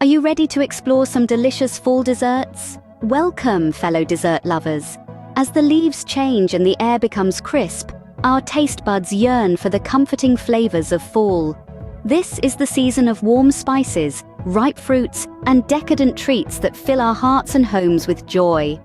Are you ready to explore some delicious fall desserts? Welcome, fellow dessert lovers. As the leaves change and the air becomes crisp, our taste buds yearn for the comforting flavors of fall. This is the season of warm spices, ripe fruits, and decadent treats that fill our hearts and homes with joy.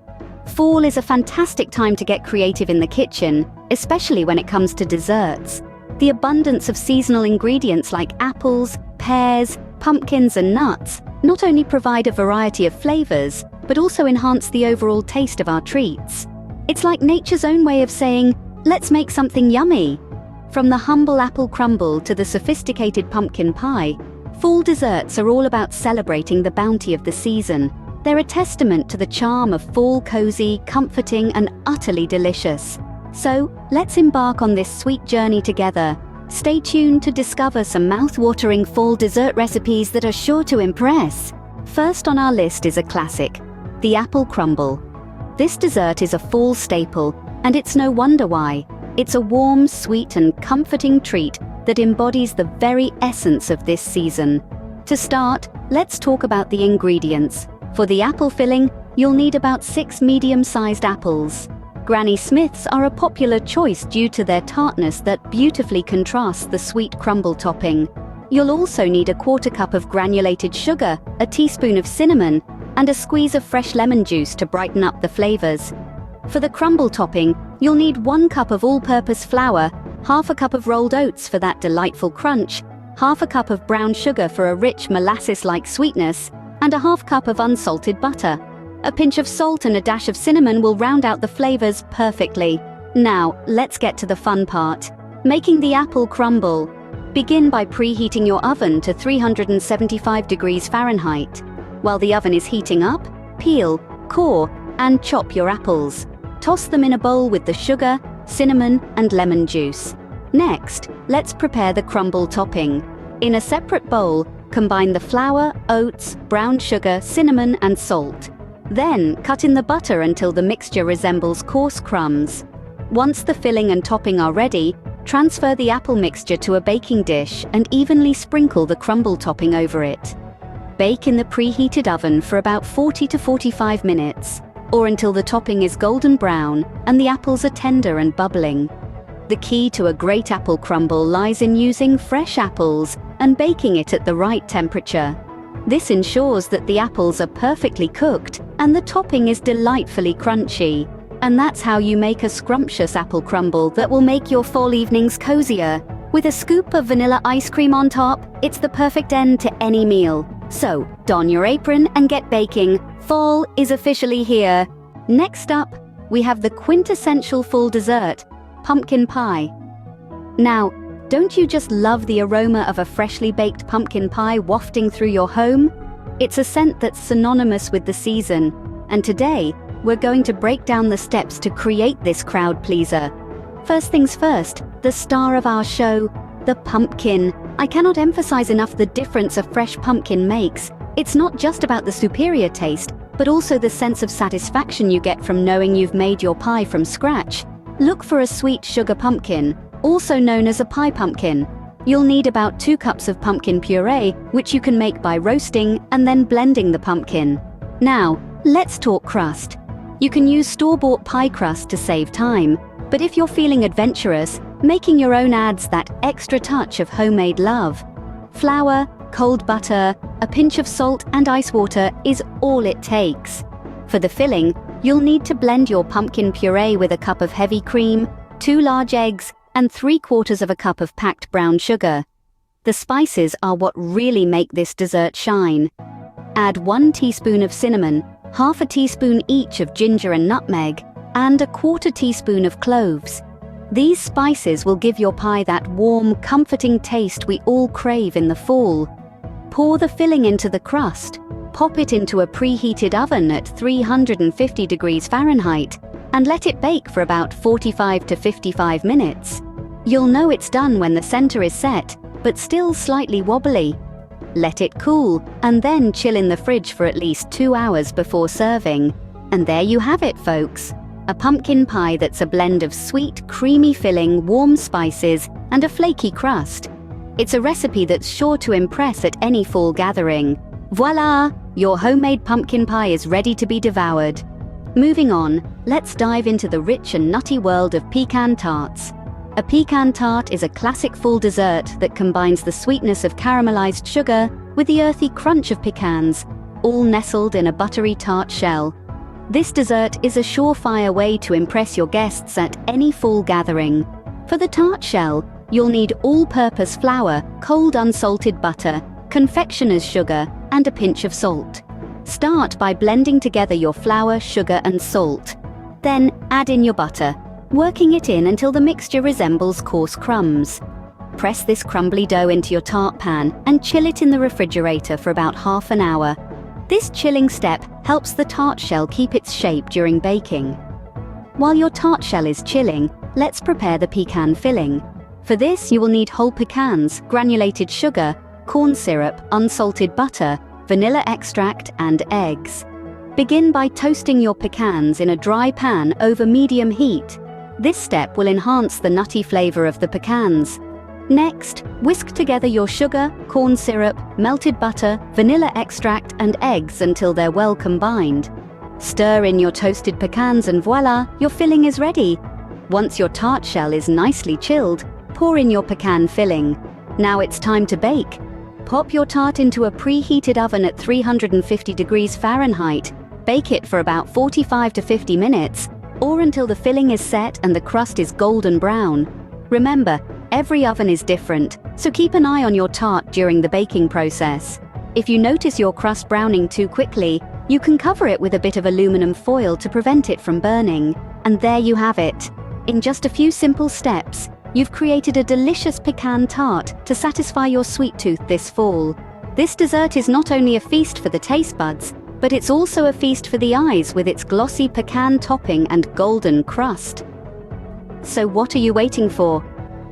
Fall is a fantastic time to get creative in the kitchen, especially when it comes to desserts. The abundance of seasonal ingredients like apples, pears, pumpkins, and nuts not only provide a variety of flavors, but also enhance the overall taste of our treats. It's like nature's own way of saying, let's make something yummy. From the humble apple crumble to the sophisticated pumpkin pie, fall desserts are all about celebrating the bounty of the season. They're a testament to the charm of fall, cozy, comforting, and utterly delicious. So, let's embark on this sweet journey together. Stay tuned to discover some mouth-watering fall dessert recipes that are sure to impress. First on our list is a classic, the apple crumble. This dessert is a fall staple, and it's no wonder why. It's a warm, sweet, and comforting treat that embodies the very essence of this season. To start, let's talk about the ingredients. For the apple filling, you'll need about 6 medium-sized apples. Granny Smiths are a popular choice due to their tartness that beautifully contrasts the sweet crumble topping. You'll also need a 1/4 cup of granulated sugar, a teaspoon of cinnamon, and a squeeze of fresh lemon juice to brighten up the flavors. For the crumble topping, you'll need 1 cup of all-purpose flour, 1/2 cup of rolled oats for that delightful crunch, 1/2 cup of brown sugar for a rich molasses-like sweetness, and a 1/2 cup of unsalted butter. A pinch of salt and a dash of cinnamon will round out the flavors perfectly. Now, let's get to the fun part. Making the apple crumble. Begin by preheating your oven to 375 degrees Fahrenheit. While the oven is heating up, peel, core, and chop your apples. Toss them in a bowl with the sugar, cinnamon, and lemon juice. Next, let's prepare the crumble topping. In a separate bowl, combine the flour, oats, brown sugar, cinnamon, and salt. Then, cut in the butter until the mixture resembles coarse crumbs. Once the filling and topping are ready, transfer the apple mixture to a baking dish and evenly sprinkle the crumble topping over it. Bake in the preheated oven for about 40 to 45 minutes, or until the topping is golden brown and the apples are tender and bubbling. The key to a great apple crumble lies in using fresh apples and baking it at the right temperature. This ensures that the apples are perfectly cooked and the topping is delightfully crunchy. And that's how you make a scrumptious apple crumble that will make your fall evenings cozier. With a scoop of vanilla ice cream on top, it's the perfect end to any meal. So, don your apron and get baking. Fall is officially here. Next up, we have the quintessential fall dessert, pumpkin pie. Now, don't you just love the aroma of a freshly baked pumpkin pie wafting through your home? It's a scent that's synonymous with the season. And today, we're going to break down the steps to create this crowd pleaser. First things first, the star of our show, the pumpkin. I cannot emphasize enough the difference a fresh pumpkin makes. It's not just about the superior taste, but also the sense of satisfaction you get from knowing you've made your pie from scratch. Look for a sweet sugar pumpkin, also known as a pie pumpkin. You'll need about 2 cups of pumpkin puree, which you can make by roasting and then blending the pumpkin. Now, let's talk crust. You can use store-bought pie crust to save time, but if you're feeling adventurous, making your own adds that extra touch of homemade love. Flour, cold butter, a pinch of salt, and ice water is all it takes. For the filling, you'll need to blend your pumpkin puree with a cup of heavy cream, 2 large eggs, and 3/4 of a cup of packed brown sugar. The spices are what really make this dessert shine. Add 1 teaspoon of cinnamon, 1/2 teaspoon each of ginger and nutmeg, and a 1/4 teaspoon of cloves. These spices will give your pie that warm, comforting taste we all crave in the fall. Pour the filling into the crust, pop it into a preheated oven at 350 degrees Fahrenheit, and let it bake for about 45 to 55 minutes. You'll know it's done when the center is set, but still slightly wobbly. Let it cool, and then chill in the fridge for at least 2 hours before serving. And there you have it, folks. A pumpkin pie that's a blend of sweet, creamy filling, warm spices, and a flaky crust. It's a recipe that's sure to impress at any fall gathering. Voila! Your homemade pumpkin pie is ready to be devoured. Moving on, let's dive into the rich and nutty world of pecan tarts. A pecan tart is a classic fall dessert that combines the sweetness of caramelized sugar with the earthy crunch of pecans, all nestled in a buttery tart shell. This dessert is a surefire way to impress your guests at any fall gathering. For the tart shell, you'll need all-purpose flour, cold unsalted butter, confectioner's sugar, and a pinch of salt. Start by blending together your flour, sugar, and salt. Then add in your butter, working it in until the mixture resembles coarse crumbs. Press this crumbly dough into your tart pan and chill it in the refrigerator for about half an hour. This chilling step helps the tart shell keep its shape during baking. While your tart shell is chilling, let's prepare the pecan filling. For this, you will need whole pecans, granulated sugar, corn syrup, unsalted butter, vanilla extract, and eggs. Begin by toasting your pecans in a dry pan over medium heat. This step will enhance the nutty flavor of the pecans. Next, whisk together your sugar, corn syrup, melted butter, vanilla extract, and eggs until they're well combined. Stir in your toasted pecans and voila, your filling is ready. Once your tart shell is nicely chilled, pour in your pecan filling. Now it's time to bake. Pop your tart into a preheated oven at 350 degrees Fahrenheit. Bake it for about 45 to 50 minutes, or until the filling is set and the crust is golden brown. Remember, every oven is different, so keep an eye on your tart during the baking process. If you notice your crust browning too quickly, you can cover it with a bit of aluminum foil to prevent it from burning. And there you have it. In just a few simple steps, you've created a delicious pecan tart to satisfy your sweet tooth this fall. This dessert is not only a feast for the taste buds, but it's also a feast for the eyes with its glossy pecan topping and golden crust. So what are you waiting for?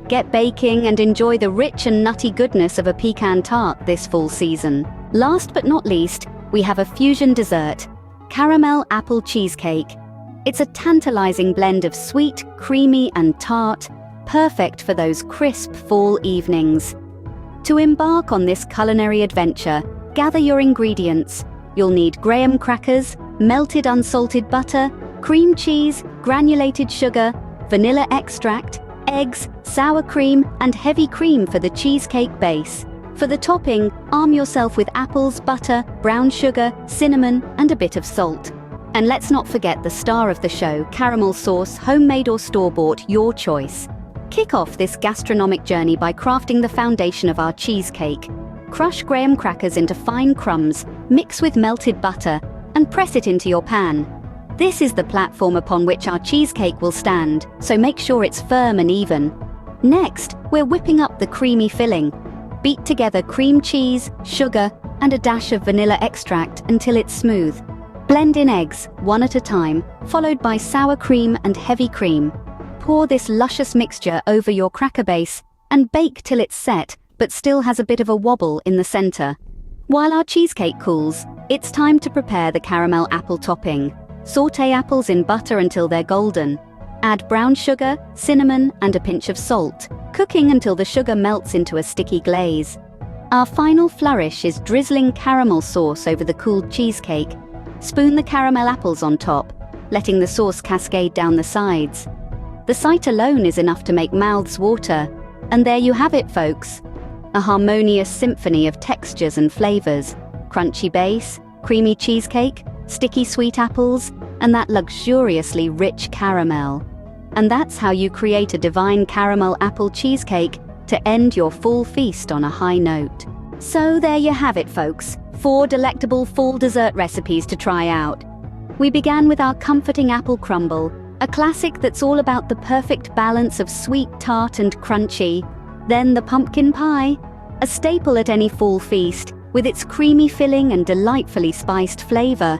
Get baking and enjoy the rich and nutty goodness of a pecan tart this fall season. Last but not least, we have a fusion dessert, caramel apple cheesecake. It's a tantalizing blend of sweet, creamy, and tart, perfect for those crisp fall evenings. To embark on this culinary adventure, gather your ingredients. You'll need graham crackers, melted unsalted butter, cream cheese, granulated sugar, vanilla extract, eggs, sour cream, and heavy cream for the cheesecake base. For the topping, arm yourself with apples, butter, brown sugar, cinnamon, and a bit of salt. And let's not forget the star of the show, caramel sauce, homemade or store-bought, your choice. Kick off this gastronomic journey by crafting the foundation of our cheesecake. Crush graham crackers into fine crumbs, mix with melted butter, and press it into your pan. This is the platform upon which our cheesecake will stand, so make sure it's firm and even. Next, we're whipping up the creamy filling. Beat together cream cheese, sugar, and a dash of vanilla extract until it's smooth. Blend in eggs, one at a time, followed by sour cream and heavy cream. Pour this luscious mixture over your cracker base and bake till it's set, but still has a bit of a wobble in the center. While our cheesecake cools, it's time to prepare the caramel apple topping. Sauté apples in butter until they're golden. Add brown sugar, cinnamon, and a pinch of salt, cooking until the sugar melts into a sticky glaze. Our final flourish is drizzling caramel sauce over the cooled cheesecake. Spoon the caramel apples on top, letting the sauce cascade down the sides. The sight alone is enough to make mouths water. And there you have it, folks. A harmonious symphony of textures and flavors. Crunchy base, creamy cheesecake, sticky sweet apples, and that luxuriously rich caramel. And that's how you create a divine caramel apple cheesecake to end your fall feast on a high note. So there you have it, folks. 4 delectable fall dessert recipes to try out. We began with our comforting apple crumble, a classic that's all about the perfect balance of sweet, tart, and crunchy. Then the pumpkin pie, a staple at any fall feast, with its creamy filling and delightfully spiced flavor.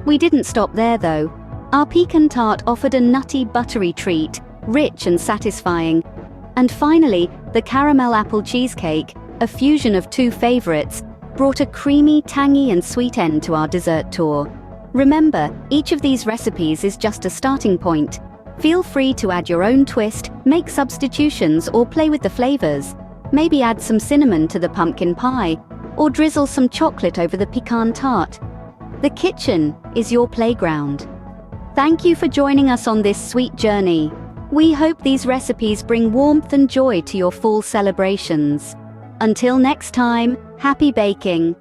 We didn't stop there, though. Our pecan tart offered a nutty, buttery treat, rich and satisfying. And finally, the caramel apple cheesecake, a fusion of 2 favorites, brought a creamy, tangy, and sweet end to our dessert tour. Remember, each of these recipes is just a starting point. Feel free to add your own twist, make substitutions, or play with the flavors. Maybe add some cinnamon to the pumpkin pie, or drizzle some chocolate over the pecan tart. The kitchen is your playground. Thank you for joining us on this sweet journey. We hope these recipes bring warmth and joy to your fall celebrations. Until next time, happy baking!